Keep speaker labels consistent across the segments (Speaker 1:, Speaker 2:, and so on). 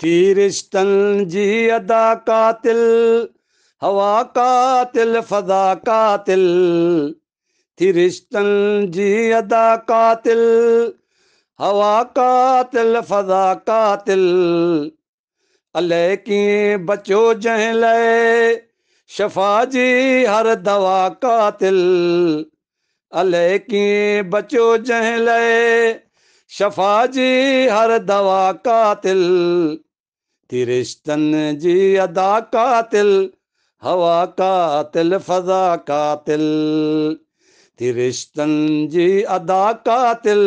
Speaker 1: थी रिश्तनि जी अदा कातिल, हवा कातिल फज़ा कातिल। थी रिश्तनि जी अदा कातिल, हवा कातिल फज़ा कातिल। अलाए कीअं बचो जंहिं लाइ शफ़ा जी हर दवा कातिल। अलाए कीअं बचो जंहिं लाइ शफ़ा जी हर दवा कातिल। थी रिश्तनि जी अदा कातिल, हवा कातिल फज़ा कातिल। थी रिश्तनि जी अदा कातिल,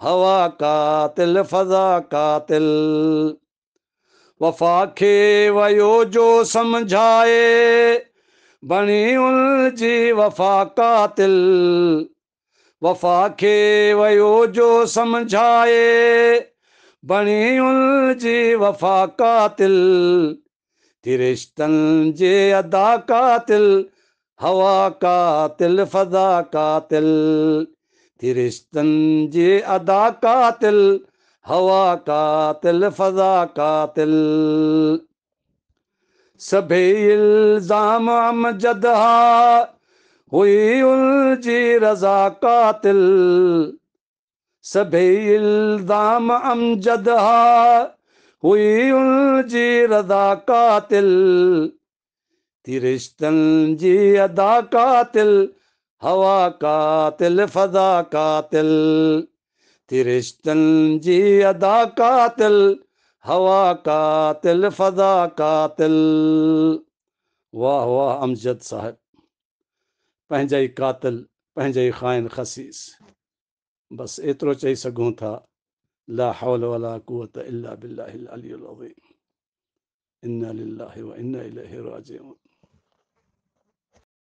Speaker 1: हवा कातिल फज़ा कातिल। वफ़ा खे वयो जो सम्झाए, बणी उनजी वफ़ा कातिल। वफ़ा खे वयो जो सम्झाए, बणी उनजी वफ़ा कातिल। थी रिश्तनि जे अदा कातिल, हवा कातिल फज़ा कातिल। थी रिश्तनि जे अदा कातिल, हवा कातिल फज़ा कातिल। सभई इल्ज़ाम अमजद हा, हुई उनजी रज़ा कातिल। सभई इल्ज़ाम अमजद हा, हुई उनजी रज़ा कातिल। थी रिश्तनि जी अदा कातिल, हवा कातिल फज़ा कातिल। थी रिश्तनि जी अदा कातिल, हवा कातिल फज़ा कातिल। वाह वाह अमजद साहिब, पंहिंजा ई कातिल, पंहिंजा ई ख़ाइन ख़सीस। बस एतिरो चई सघूं था। ला हौल वला कुव्वत इल्ला बिल्लाहिल अलियुल अज़ीम। इन्ना लिल्लाहि व इन्ना इलैहि राजिऊन।